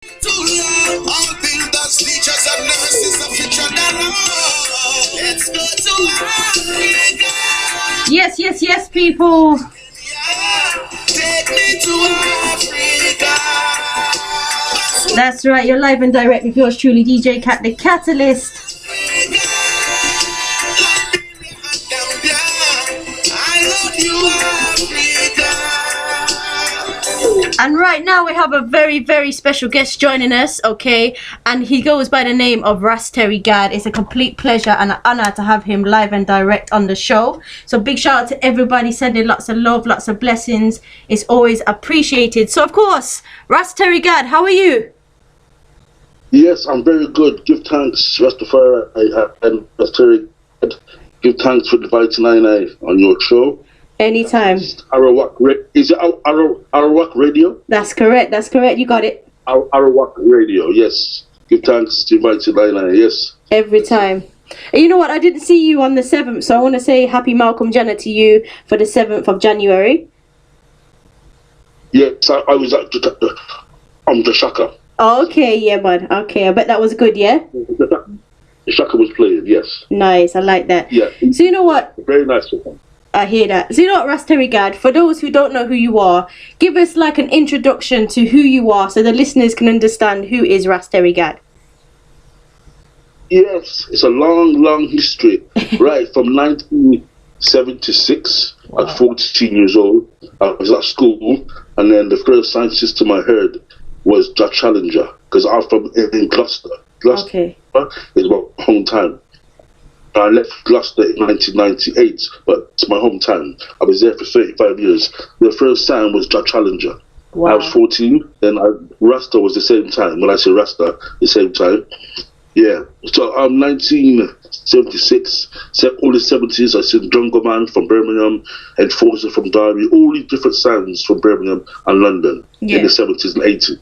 All builders, teachers, and nurses of future love. Let's go to Africa. Yes, yes, yes, people. Take me to Africa. That's right, you're live and direct with yours truly, DJKat the Kat-a-lyst. I love you, Africa. And right now we have a very, very special guest joining us, okay? And he goes by the name of Ras Terry Gad. It's a complete pleasure and an honor to have him live and direct on the show. So big shout out to everybody sending lots of love, lots of blessings. It's always appreciated. So of course, Ras Terry Gad, how are you? Yes, I'm very good. Give thanks, rastafari and Ras Terry Gad. Give thanks for inviting Naya on your show. Anytime. Is it Arawak Radio? That's correct, you got it. Arawak Radio, yes. Give thanks to inviting Naya, yes. Every time. And you know what, I didn't see you on the 7th, so I want to say happy Malcolm Jenner to you for the 7th of January. Yes, I was at the Shaka. Oh, okay, yeah, man. Okay, I bet that was good, yeah? The Shaka was playing, yes. Nice, I like that. Yeah. So you know what? Very nice one. I hear that. So you know what, Ras Terry Gad, for those who don't know who you are, give us like an introduction to who you are so the listeners can understand who is Ras Terry Gad. Yes, it's a long, long history. Right, from 1976, Wow. at 14 years old, I was at school, and then the first sound system I heard was the Challenger, because I'm from in Gloucester. Gloucester Okay. is my hometown. I left Gloucester in 1998, but it's my hometown. I was there for 35 years. The first sound was the Challenger. Wow. I was 14, then Rasta was the same time. When I say Rasta, the same time. Yeah. So 1976, all the 70s, I seen Jungle Man from Birmingham, Enforcer from Derby, all these different sounds from Birmingham and London in the 70s and 80s.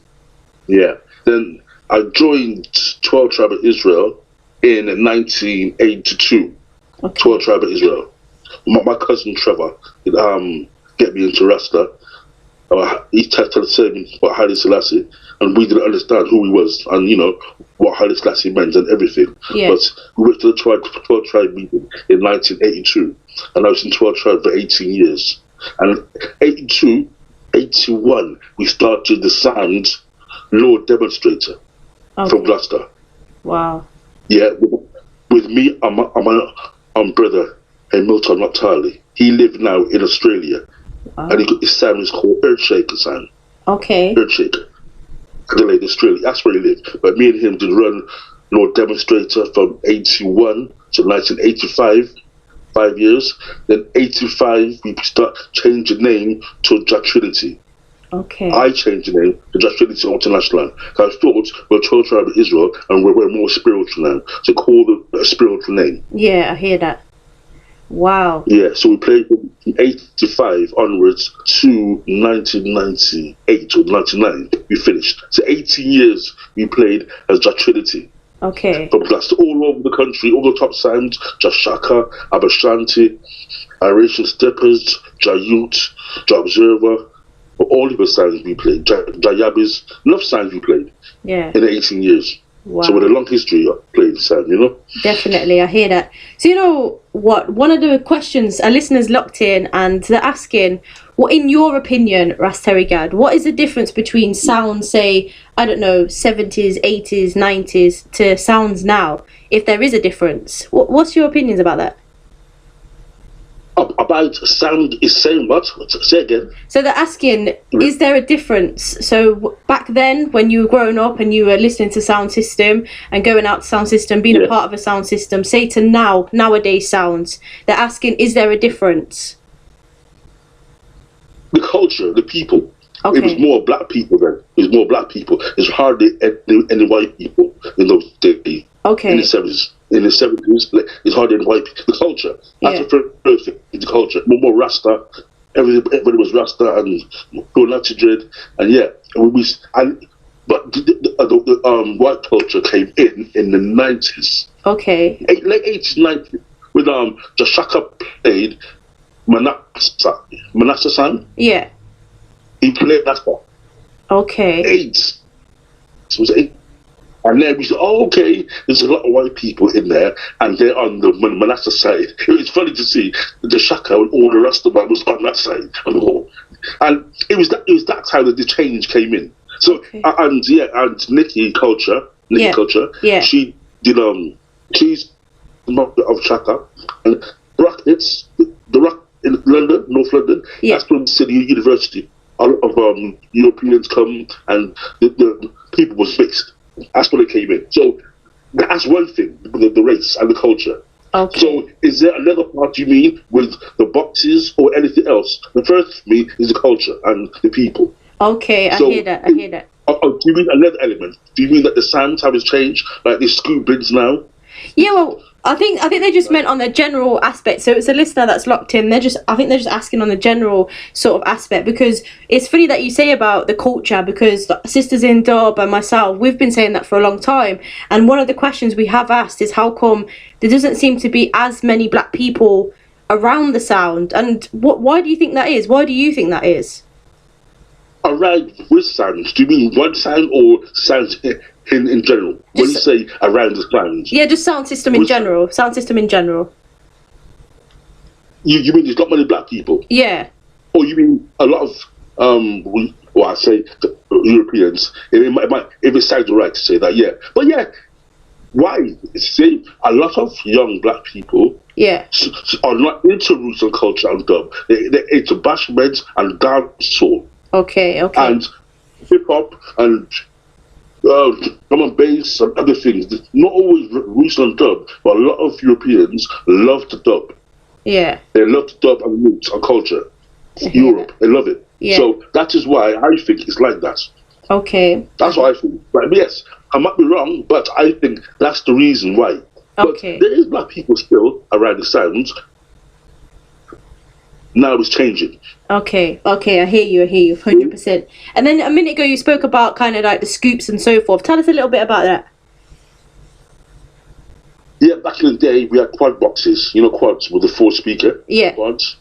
Yeah. Then I joined 12 Tribe of Israel in 1982. Okay. 12 Tribe of Israel. My cousin Trevor get me into Rasta. He tried to tell me about Haile Selassie, and we didn't understand who he was and, you know, what Haile Selassie meant and everything. Yeah. But we went to the 12 Tribe meeting in 1982, and I was in 12 Tribe for 18 years. And 82, 81, we started the Sound Law Demonstrator from Gloucester. Wow. Yeah, with me and my brother, Milton Noctali. He lived now in Australia. Wow. And his sound is called Earthshaker sound. Okay. Earthshaker. Adelaide, Australia. That's where he lived. But me and him did run Lord Demonstrator from 81 to 1985, 5 years. Then 85, we changed the name to Jah Trinity. Okay. I changed the name to Jah Trinity International. I thought we're 12 Tribe of Israel and we're more spiritual now. So call it a spiritual name. Yeah, I hear that. Wow. Yeah, so we played from 85 onwards to 1998 or 99. We finished. So 18 years we played as Jah Trinity. Okay. From Gloucester, all over the country, all the top sounds, Jah Shaka, Abashanti, Iration Steppers, Jah Youth, Jah Observer, all of the sounds we played. Jah Yabbies, enough sounds we played. Yeah. In 18 years. Wow. So with a long history of playing sound, you know? Definitely, I hear that. So you know what? One of the questions our listeners locked in and they're asking, what in your opinion, Ras Terry Gad, what is the difference between sounds, say, I don't know, 70s, 80s, 90s to sounds now? If there is a difference, what's your opinions about that? About sound is saying what? Say again. So they're asking, is there a difference? So back then, when you were growing up and you were listening to sound system and going out to sound system, being a part of a sound system, say to nowadays sounds, they're asking, is there a difference? The culture, the people. Okay. It was more black people then. It was more black people. It's hardly any white people in those days. Okay. In the 70s. In the 70s, it's hardly any white people. The culture. That's the first thing. The culture. More Rasta. Everybody was Rasta and going out to dread. And but the white culture came in the 90s. Okay. Late 80s, 90s. With the Shaka played Manasseh San. Yeah. He played that part. Okay. AIDS. was it? And then we said, oh, okay, there's a lot of white people in there, and they're on the Manasseh side. It's funny to see the Shaka and all the rest of them was on that side. And it was that time that the change came in. So, and Nikki Culture, she did, she's the mother of Shaka, and Brackets, the Rock in London, North London, that's from City University. A lot of Europeans come, and the people was mixed. That's when it came in. So that's one thing, the race and the culture. Okay. So is there another part you mean with the boxes or anything else? The first for me is the culture and the people. Okay, I hear that. Do you mean another element? Do you mean that the sounds have changed, like the scoop bins now? Yeah, well, I think they just meant on the general aspect. So it's a listener that's locked in. I think they're just asking on the general sort of aspect, because it's funny that you say about the culture, because the Sisters in Dub and myself, we've been saying that for a long time. And one of the questions we have asked is how come there doesn't seem to be as many black people around the sound, and why do you think that is? Why do you think that is? Around which sounds? Do you mean one sound or sounds in general? When you say around the sounds? Yeah, just sound system in general. Sound system in general. You mean there's not many black people? Yeah. Or you mean a lot of I say the Europeans? If it sounds right to say that, yeah. But yeah, why? See, a lot of young black people are not into roots and culture and dub. They're into bashments and dancehall. Okay. And hip hop and drum and bass and other things. Not always roots and dub, but a lot of Europeans love to dub. Yeah. They love to dub and roots and culture. Europe, they love it. Yeah. So that is why I think it's like that. Okay. That's what I think. But yes, I might be wrong, but I think that's the reason why. Okay. But there is black people still around the sounds. Now it's changing. Okay, I hear you, 100%. And then a minute ago you spoke about kind of like the scoops and so forth. Tell us a little bit about that. Yeah, back in the day we had quad boxes, quads with a 4-speaker. Yeah. Quads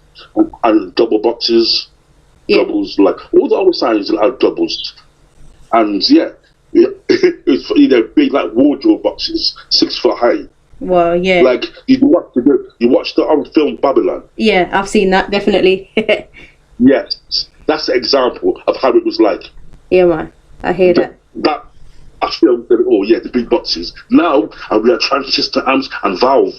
and double boxes, doubles, like all the other signs had doubles. And it's big like wardrobe boxes, 6 foot high. Well, yeah. Like you watch the old film Babylon. Yeah, I've seen that, definitely. Yes, that's the example of how it was like. Yeah, man, I hear that. I filmed it all. Yeah, the big boxes. Now we have transistor amps and valve,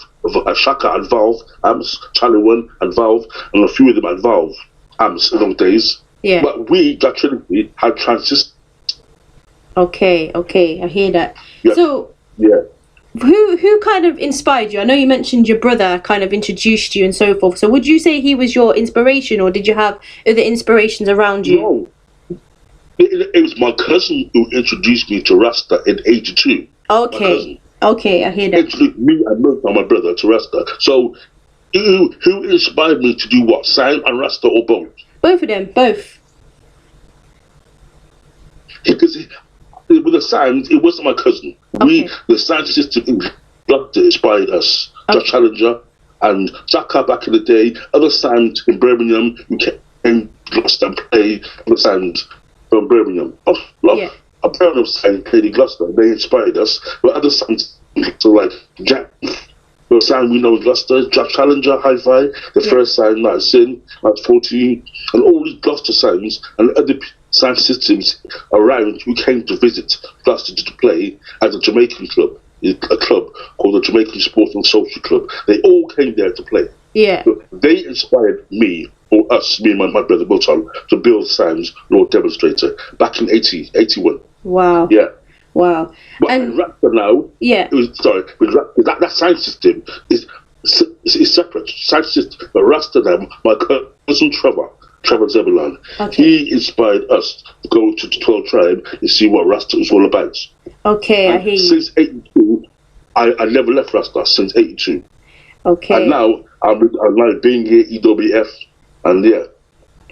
Shaka and valve amps, channel 1 and valve, and a few of them had valve amps in those days. Yeah. But we, that Trinity, had transistor. Okay, I hear that. Yeah. So. Yeah. Who kind of inspired you? I know you mentioned your brother kind of introduced you and so forth. So would you say he was your inspiration, or did you have other inspirations around you? No. It was my cousin who introduced me to Rasta in '82. Okay, I hear that. Introduced me and my brother to Rasta. So who inspired me to do what? Sound and Rasta, or both? Both of them, both. Because with the sound, it wasn't my cousin. Okay. The sound system in Gloucester inspired us. Okay. Challenger and Shaka back in the day. Other sound in Birmingham, we came to Gloucester and play other sound from Birmingham. A pair of sound played in Gloucester. They inspired us. But other sounds, so like Jack, the sound we know in Gloucester, Jack Challenger, Hi-Fi, the first sound that I sing, I was 14, and all these Gloucester sounds and other sound systems around who came to visit Gloucester to play at a Jamaican club, a club called the Jamaican Sports and Social Club. They all came there to play. Yeah. So they inspired me, or us, me and my brother Milton, to build Sounds Lord Demonstrator back in 81. Wow. Yeah. Wow. But in Rasta now, with that sound system is separate. Sound system, but Rasta now, my cousin Trevor Zebulon, he inspired us to go to the 12 tribe and see what Rasta was all about. Okay, and I hear you. Since 82, I never left Rasta since 82. Okay. And now I'm like Bingi, EWF, and yeah.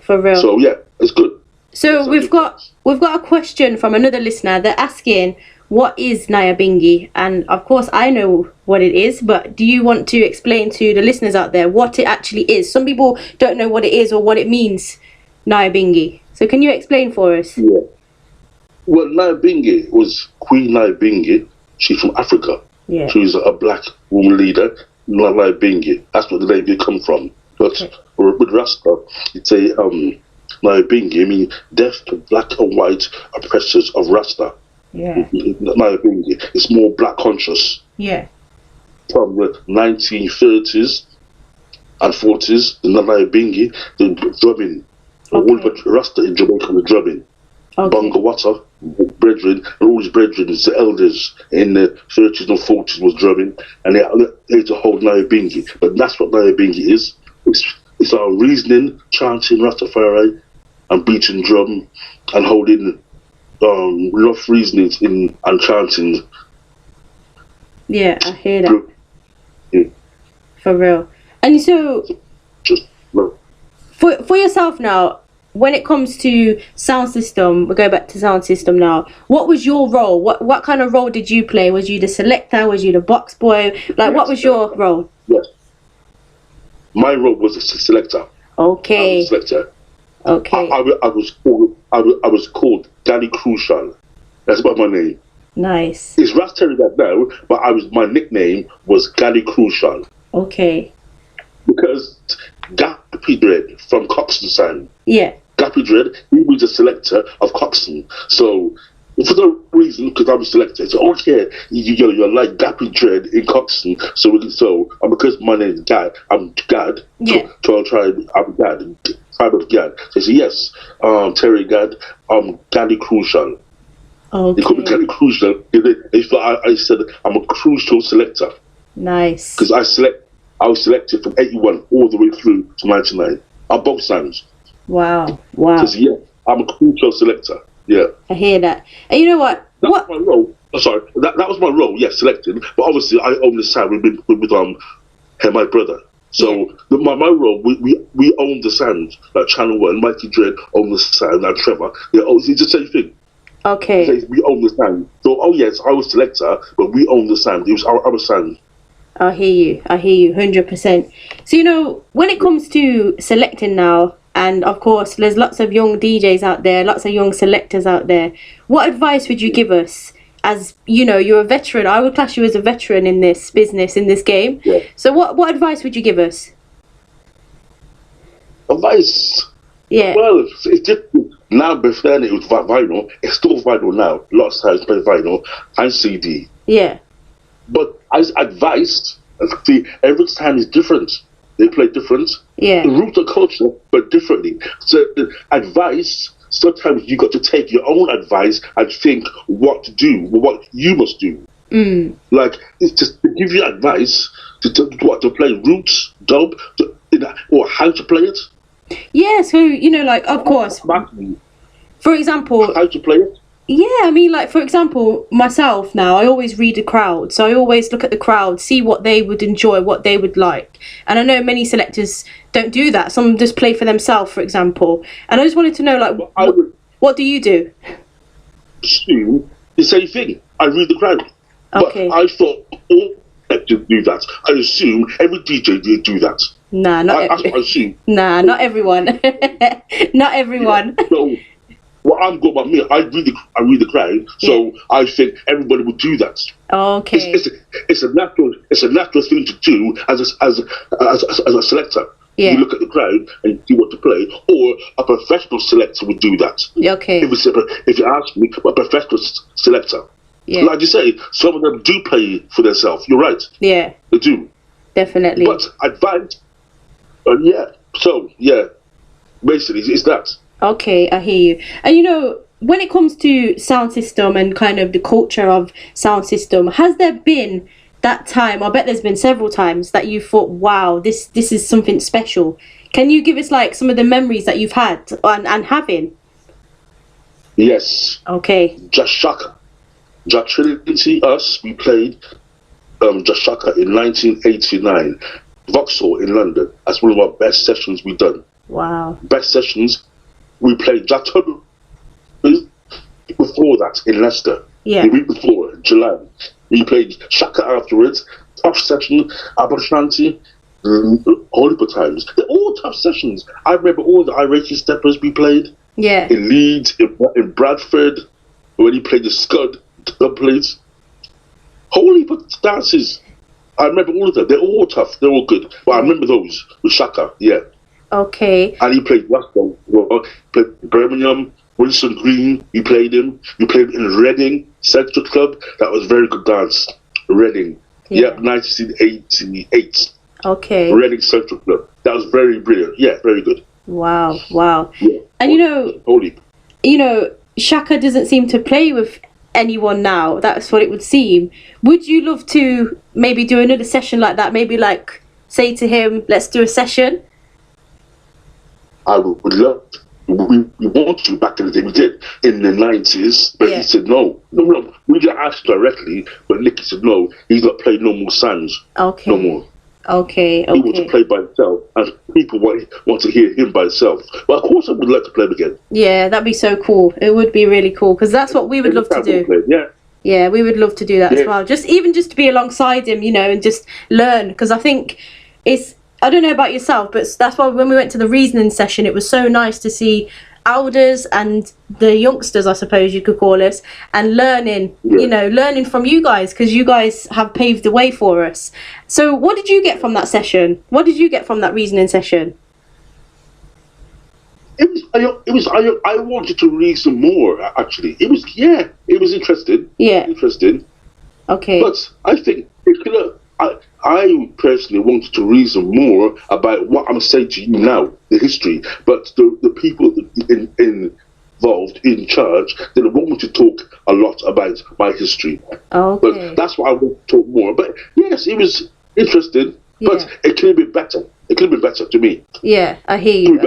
For real. So yeah, it's good. So we've got a question from another listener. They're asking, what is Naya Bingi? And of course I know what it is, but do you want to explain to the listeners out there what it actually is? Some people don't know what it is or what it means, Naya Bingi. So can you explain for us? Yeah. Well, Naya Bingi was Queen Naya Bingi. She's from Africa. Yeah. She was a black woman leader, Naya Bingi. That's what the name did come from. But with Rasta, it's a Naya Bingi, I mean, deaf to black and white oppressors of Rasta. Yeah. Naya Bingi. It's more black conscious. Yeah. From the 1930s and 40s, the Naya Bingi, the drumming. Okay. Rasta in Jamaica was drumming. Okay. Bunga Wata, brethren, and all his brethren, the elders in the 30s and 40s was drumming, and they had to hold Naya Bingi. But that's what Naya Bingi is. It's our reasoning, chanting Rastafari, and beating drum, and holding rough reasonings and chanting. Yeah, I hear that. Yeah. For real. And so, for yourself now, when it comes to sound system, we go back to sound system now. What was your role? What kind of role did you play? Was you the selector? Was you the box boy? Like, what was your role? Yes. My role was a selector. Okay. I was a selector. Okay. I was called Danny Crucial. That's about my name. Nice. It's Ras Terry Gad now, but my nickname was Gally Crucial. Okay. Because Gappy Dread from Coxton Sound. Yeah. Gappy Dread, he was a selector of Coxton. So, for no reason, because I'm a selector, so you're like Gappy Dread in Coxton. So because my name is Gad, I'm Gad. Yeah. So I'm Gad, tribe of Gad. So I say, yes, Terry Gad, Gaddy Crucial. Okay. They call me Gaddy Crucial. I said I'm a crucial selector. Nice. Because I was selected from 81 all the way through to 99 on both sounds. Wow. So, yeah, I'm a crucial selector. Yeah. I hear that. And you know what? That was my role. Oh, sorry, that was my role. Yes, selected. But obviously, I own the sound with my brother. So my role, we own the sound. Like Channel One, Mikey Dread own the sound. And Trevor, it's the same thing. Okay. We own the sound. So yes, I was selector, but we own the sound. It was our sound. I hear you 100%. So when it comes to selecting now, and of course there's lots of young DJs out there, lots of young selectors out there, what advice would you give us? As you're a veteran. I would class you as a veteran in this business, in this game. Yeah. So what advice would you give us? Advice? Yeah. Well, it's different. Now, before it was vinyl. It's still vinyl now. Lots of times play vinyl and CD. Yeah. But as advised, see, every time is different. They play different. Yeah. The roots of culture, but differently. So advice, sometimes you got to take your own advice and think what to do, what you must do. Like, it's just to give you advice to play roots, dub, or how to play it. Yeah, so, of course, for example, how to play it. Yeah, I mean, like, for example, myself now, I always read the crowd. So I always look at the crowd, see what they would enjoy, what they would like. And I know many selectors don't do that. Some just play for themselves, for example. And I just wanted to know, like, what do you do? Assume the same thing. I read the crowd. Okay. But I thought all selectors do that. I assume every DJ did do that. Nah, not everyone. Nah, not everyone. Not everyone. Yeah. So, what I'm going about me, I read the crowd, so I think everybody would do that. Okay. It's a natural thing to do as a selector. Yeah. You look at the crowd and see what to play, or a professional selector would do that. Okay. If you ask me, a professional selector. Yeah. Like you say, some of them do play for themselves. You're right. Yeah. They do. Definitely. But advice, basically it's that. Okay, I hear you. And when it comes to sound system and kind of the culture of sound system, has there been that time, I bet there's been several times, that you thought, wow, this is something special? Can you give us like some of the memories that you've had and having? Yes. Okay. Just Shaka. Just Trinity, us, we played Just Shaka in 1989. Vauxhall in London. That's one of our best sessions we've done. Wow. Best sessions. We played Jatton before that in Leicester. Yeah. The week before, July. We played Shaka afterwards. Tough session, Abashanti, all the times. They're all tough sessions. I remember all the Iraqi steppers we played. Yeah. In Leeds, in Bradford. when he played the Scud plays. Holy but dances. I remember all of them. They're all tough. They're all good. But I remember those with Shaka, yeah. Okay. And he played Western. Well, played Birmingham, Wilson Green. He played him. He played in Reading Central Club. That was very good dance. Reading. Yeah. Yep, 1988. Okay. Reading Central Club. That was very brilliant. Yeah, very good. Wow. Yeah. And Holy. Shaka doesn't seem to play with anyone now. That's what it would seem. Would you love to maybe do another session like that? Maybe like say to him, let's do a session? I would love to. We want to back in the day. We did in the 90s, but he said no. We just asked directly, but Nicky said no. He's not playing no more sounds. Okay. No more. Okay. He wants to play by himself, and people want to hear him by himself. But of course, I would like to play him again. Yeah, that'd be so cool. It would be really cool because that's what we would love to do. Yeah, we would love to do that as well. Just to be alongside him, and just learn. Because I think I don't know about yourself, but that's why when we went to the reasoning session, it was so nice to see elders and the youngsters, I suppose you could call us, and learning from you guys, because you guys have paved the way for us. So what did you get from that session? What did you get from that reasoning session? I wanted to reason more, actually. It was interesting. Yeah. Interesting. Okay. But I think I personally wanted to reason more about what I'm saying to you now, the history. But the people involved, in charge, they don't want me to talk a lot about my history. Okay. But that's why I want to talk more. But yes, it was interesting, but it could have been better. It could have been better to me. Yeah, I hear you.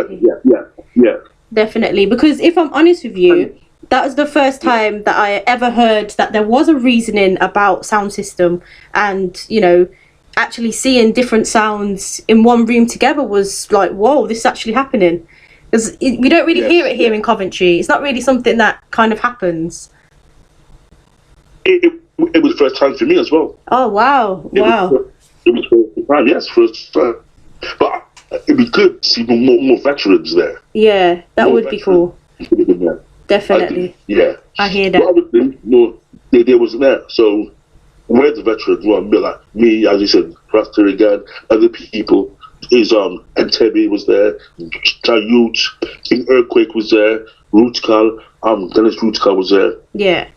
Yeah. Definitely, because if I'm honest with you, that was the first time that I ever heard that there was a reasoning about sound system, and actually seeing different sounds in one room together was like, whoa, this is actually happening. Because we don't really hear it here in Coventry. It's not really something that kind of happens. It was the first time for me as well. Oh wow! It was first time, yes, first time. But it'd be good to see more veterans there. Yeah, that would be cool. Definitely. I hear that. But obviously, they wasn't there. So where the veterans were, like me, as you said, Ras Terry Gad, other people, Entebbe was there, Tayut, King Earthquake was there, Rootkal, Dennis Rootkal was there. Yeah.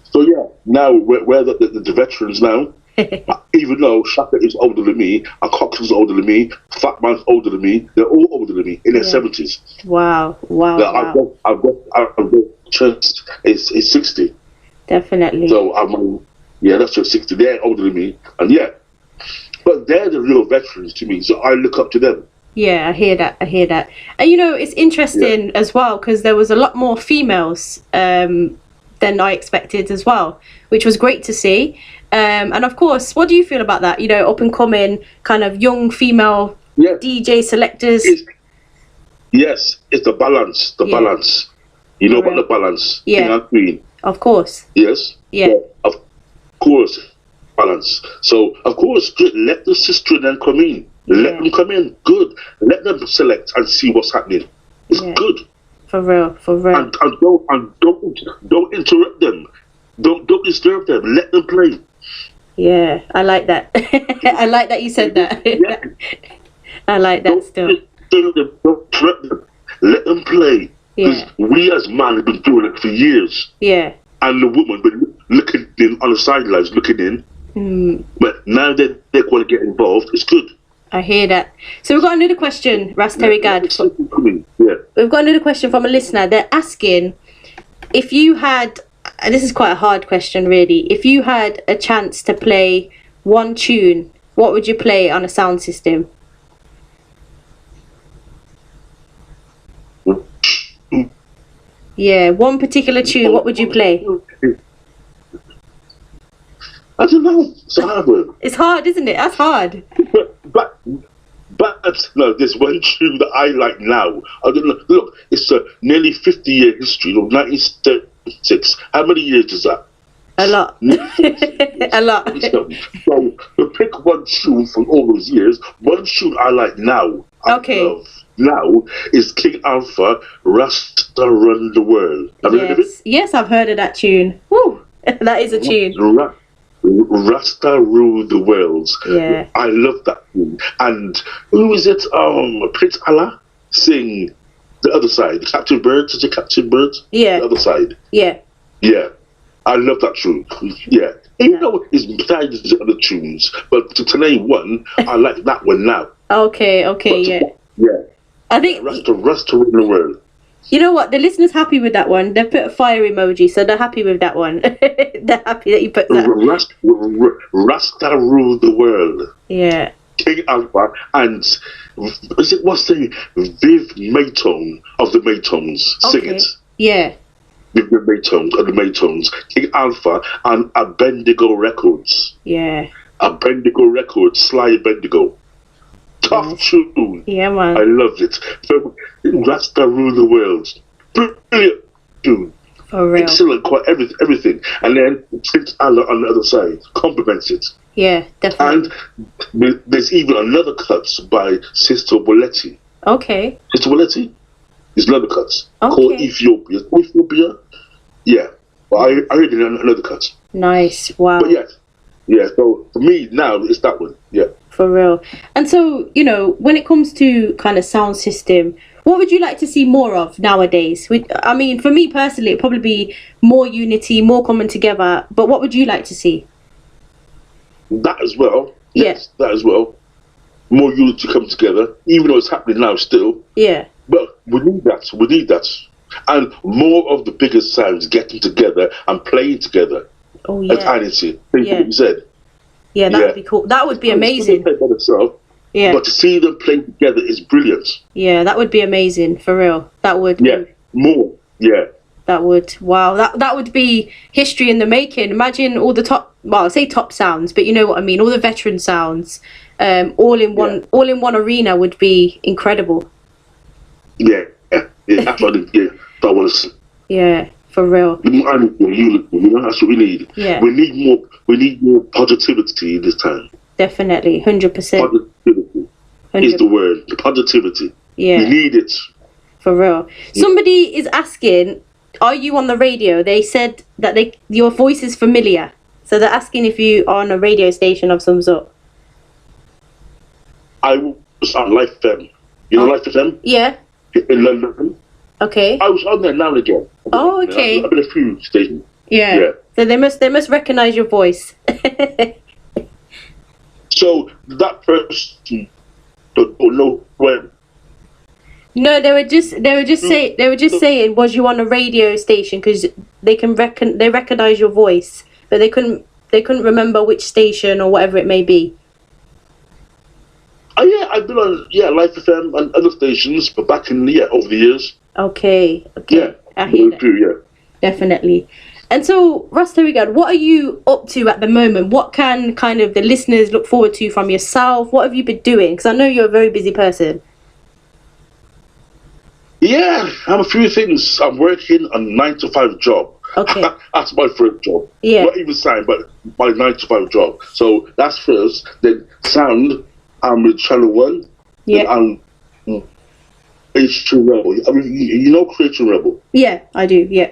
So now where the veterans now, even though Shaka is older than me, and Cox is older than me, Fat Man's older than me, they're all older than me in their 70s. Wow. I've got chest is 60. Definitely. So that's just 60. They're older than me, and but they're the real veterans to me. So I look up to them. Yeah, I hear that. And it's interesting as well because there was a lot more females than I expected as well, which was great to see. And of course, what do you feel about that? Up and coming kind of young female DJ selectors. It's the balance. Balance. You know about the balance. Yeah. King and queen. Of course. Yes. Yeah. Of course, balance. So of course, good. Let the sister then come in. Let them come in. Good. Let them select and see what's happening. It's good. For real. And don't interrupt them. Don't disturb them. Let them play. Yeah, I like that. I like that you said that. I like that still. Don't interrupt them. Let them play. Because we as men have been doing it for years. Yeah. And the woman been looking in on the sidelines, looking in. But now that they're going to get involved, it's good. I hear that. So we've got another question, Ras Terry Gad. Yeah. We've got another question from a listener. They're asking if you had, and this is quite a hard question really, if you had a chance to play one tune, what would you play on a sound system? Yeah, one particular tune, what would you play? I don't know. It's a hard one. It's hard, isn't it? That's hard. But no, there's one tune that I like now. I don't know. Look, it's a nearly 50-year history of 1936. How many years is that? A lot. A lot. So pick one tune from all those years. One tune I like now Okay. love now is King Alpha, Rasta Run the World. Have you heard of it? Yes, I've heard of that tune. Woo, that is a tune. Rasta Rule the World. Yeah. I love that tune. And who is it? Prince Allah sing the other side. Captain Bird. Is it Captain Bird? Yeah. The other side. Yeah. Yeah. I love that tune. Yeah. You know, it's besides the other tunes, but to name one, I like that one now. Okay, yeah. Yeah. I think Rasta Rule the World. you know what, the listeners happy with that one. They've put a fire emoji, so they're happy with that one. They're happy that you put that. Rasta Rule the World. Yeah. King Alpha and what's the Viv Maytone of the Maytones sing it. Yeah. Viv Maytone of the Maytones. King Alpha and Bendigo Records. Yeah. Bendigo Records, Sly Bendigo. Tough tune. Yeah, man. I loved it. So Rasta Rule the World. Brilliant tune. For real. Excellent, quite everything. And then Prince Allah on the other side complements it. Yeah, definitely. And there's even another cut by Sister Boletti. Okay. Sister Boletti? There's another cut called Ethiopia. Ethiopia? Yeah. But I heard another cut. Nice. Wow. But yeah. So for me now, it's that one. Yeah. For real. And so, you know, when it comes to kind of sound system, what would you like to see more of nowadays? I mean, for me personally, it'd probably be more unity, more coming together. But what would you like to see? That as well. Yes, that as well. More unity come together, even though it's happening now still. Yeah. But we need that. We need that. And more of the bigger sounds getting together and playing together. Oh, yeah. As Anity. What you said. Yeah, that would be cool. That would be amazing. Play by themselves, but to see them play together is brilliant. Yeah, that would be amazing, for real. That would. Yeah, more. Yeah. That would, wow, that would be history in the making. Imagine all the top, well, I'll say top sounds, but you know what I mean, all the veteran sounds, all in one arena would be incredible. Yeah, that's what that was. Yeah, for real. That's what we need. Yeah. We need more positivity this time. Definitely, 100%. Positivity is the word. Positivity. Yeah. We need it. For real. Somebody is asking, are you on the radio? They said that your voice is familiar. So they're asking if you are on a radio station of some sort. I was on Life FM. You know Life FM? Yeah. In London. Okay. I was on there now and again. Oh, okay. I've been a few stations. Yeah. So they must recognise your voice. So that person don't know when. No, they were just saying, was you on a radio station? Because they recognise your voice, but they couldn't remember which station or whatever it may be. Oh yeah, I've been on Life FM and other stations, but back in over the years. Okay. Yeah, I hear that. True, Definitely. And so, Ras Terry Gad, what are you up to at the moment? What can kind of the listeners look forward to from yourself? What have you been doing? Because I know you're a very busy person. Yeah, I'm a few things. I'm working a 9-to-5 job. Okay. That's my first job. Yeah. Not even signed, but my 9-to-5 job. So that's first. Then sound, I'm with Channel 1. Yeah. I'm Creation Rebel. I mean, you know Creation Rebel? Yeah, I do, yeah.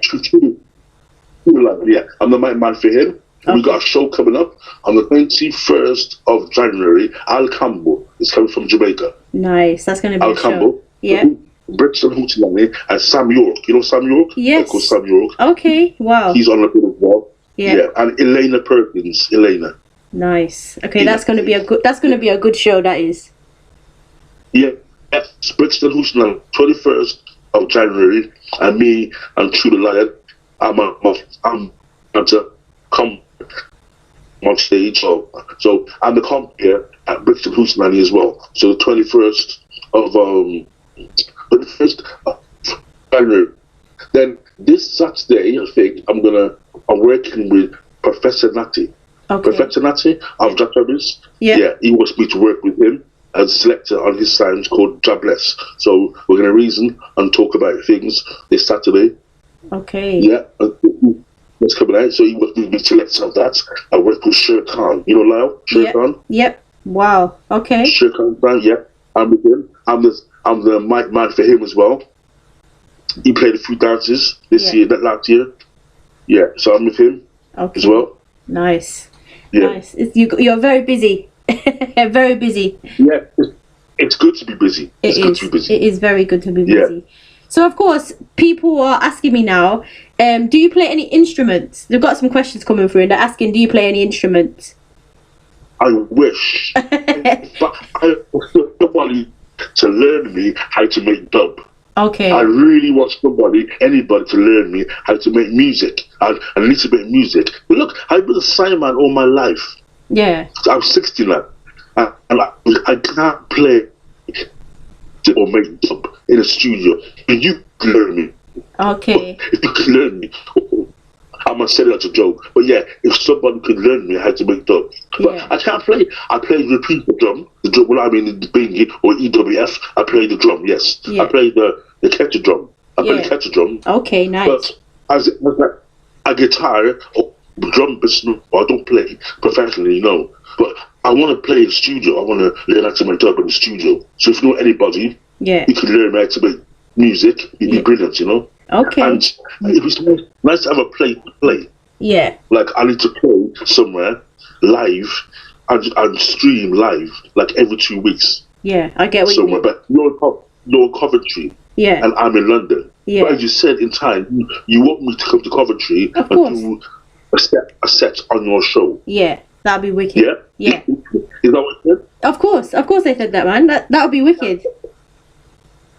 Yeah, I'm the main man for him. Okay. We got a show coming up on the 21st of January. Al Campbell is coming from Jamaica. Nice, that's going to be Al a Campbell. show. Yeah. Brixton Hootilani and Sam York. You know Sam York? Yes. Called Sam York. Okay, wow. He's on the bill as well. Yeah. And Elena Perkins. Nice. Okay, that's going to be a good show, that is. Yeah. It's Brixton Hootilani, 21st of January, and me and True the Lion. I'm to come on stage. So I'm the comp here at Brixton Hootilani as well. So the 21st of January. Then this Saturday, I think I'm working with Professor Natty. Okay. Professor Natty of Jack Rabbits. Yeah. He wants me to work with him as a selector on his sounds called Jobless. So we're going to reason and talk about things this Saturday. Okay. Yeah. That's coming out. So he wants me to be selector of that. I work with Shaka. You know Lyle? Shaka? Yep. Wow. Okay. Shaka, yeah. I'm with him. I'm the mic man for him as well. He played a few dances that last year. Yeah, so I'm with him as well. Nice. Yeah. Nice. You're very busy. Very busy. Yeah, it's good to be busy. It's good to be busy. It is very good to be busy. Yeah. So of course, people are asking me now, do you play any instruments? They've got some questions coming through and they're asking, do you play any instruments? I wish. But I want somebody to learn me how to make dub. Okay. I really want anybody to learn me how to make music. I need to make music. But look, I've been a signman all my life. Yeah. I'm 60 now. And I can't play or make dub in a studio. And you can learn me. Okay. If you can learn me, I'm gonna say that as a joke. But yeah, if somebody could learn me how to make dub. But I can't play. I play the repeater drum. The drum when I'm in the Bingi or EWF, I play the drum, yes. Yeah. I play the kettle drum. I play the kettle drum. Okay, nice. But as a guitar or drum business, I don't play professionally, no. But I want to play in the studio. I want to learn how to make dub in the studio. So if you know anybody, you can learn how to make music. It'd be brilliant, you know. Okay. And it was nice to have a play. Yeah. Like I need to play somewhere live and stream live like every 2 weeks. Yeah, I get what you mean. But you're Coventry. Yeah. And I'm in London. Yeah. But as you said in time, you want me to come to Coventry and do a set on your show. Yeah, that'd be wicked. Yeah? Yeah. Is that what you said? Of course they said that, man. That would be wicked.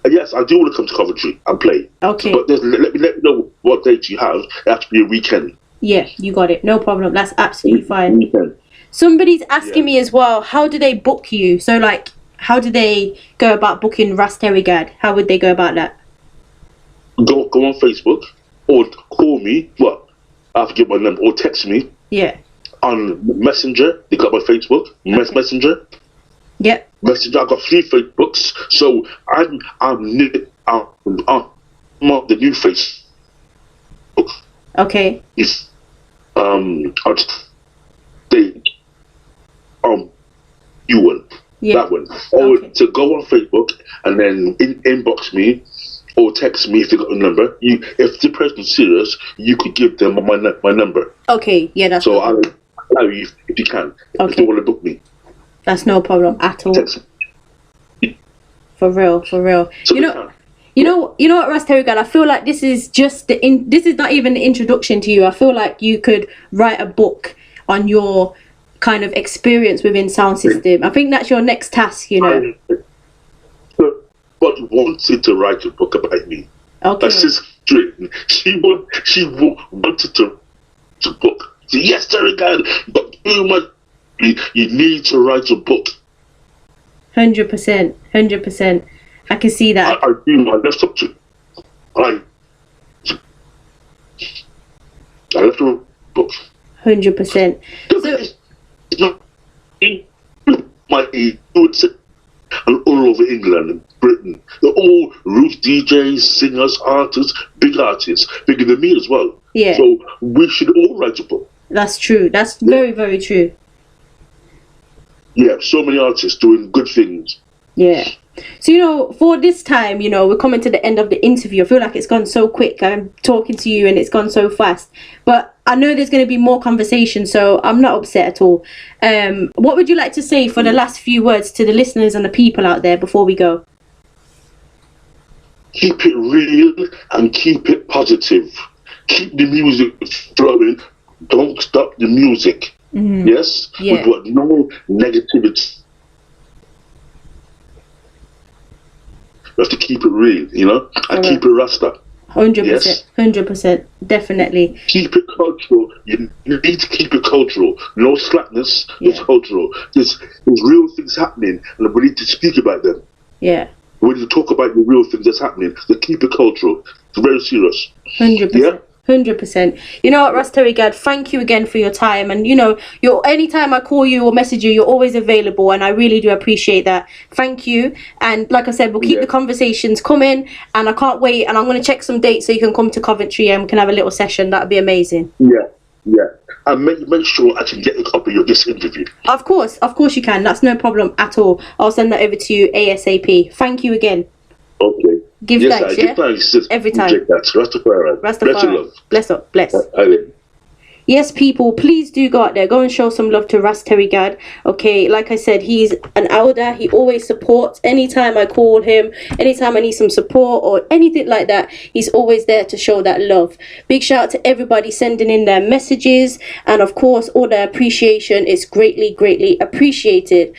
Yes, I do want to come to Coventry and play. Okay. But let me know what date you have. It has to be a weekend. Yeah, you got it. No problem. That's absolutely fine. Weekend. Somebody's asking me as well, how do they book you? So, like, how do they go about booking Ras Terry Gad? How would they go about that? Go on Facebook or call me. Well, I have to get my number. Or text me. Yeah. On Messenger. They got my Facebook. Messenger. Yep. Messenger. I got 3 Facebooks, so I'm on the new Facebook. Okay. If I'll say you one, that one, or to go on Facebook and then inbox me or text me if you got a number. If the person's serious, you could give them my number. Okay. Yeah, that's. So I'll allow you if you can. If you want to book me. That's no problem at all. For real. So you know what, Ras Terry Gad, I feel like this is just this is not even the introduction to you. I feel like you could write a book on your kind of experience within sound system. I think that's your next task, you know. But wanted to write a book about me. Okay. That's just straight. She wanted to book. Yes, Terry Gad, but too much. You need to write a book. 100%. I can see that. I do my desktop too. I left a book. 100%. So, and all over England and Britain, they're all roof DJs, singers, artists, bigger than me as well. Yeah. So we should all write a book. That's true. That's very, very true. Yeah, so many artists doing good things. Yeah. So, you know, for this time, you know, we're coming to the end of the interview. I feel like it's gone so quick. I'm talking to you and it's gone so fast. But I know there's going to be more conversation, so I'm not upset at all. What would you like to say for the last few words to the listeners and the people out there before we go? Keep it real and keep it positive. Keep the music flowing. Don't stop the music. Mm-hmm. Yes? Yeah. We've got no negativity. We have to keep it real, you know, and keep it Rasta. 100%, yes? 100%, definitely. Keep it cultural. You need to keep it cultural. No slackness. It's cultural. There's real things happening, and we need to speak about them. Yeah. We need to talk about the real things that's happening. So keep it cultural. It's very serious. 100%. Yeah? 100%. You know what, Ras Terry Gad, thank you again for your time. And you know, anytime I call you or message you, you're always available, and I really do appreciate that. Thank you. And like I said, we'll keep the conversations coming, and I can't wait. And I'm going to check some dates so you can come to Coventry and we can have a little session. That'd be amazing. Yeah. and make sure I can get a copy of this interview. Of course you can. That's no problem at all. I'll send that over to you ASAP. Thank you again. Okay. Give thanks, yeah? Give thanks. Every time. Rastafari. Rastafari. Bless up. Bless. Yes, people, please do go out there. Go and show some love to Ras Terry Gad. Okay, like I said, he's an elder. He always supports. Anytime I call him, anytime I need some support or anything like that, he's always there to show that love. Big shout out to everybody sending in their messages. And of course, all their appreciation is greatly, greatly appreciated.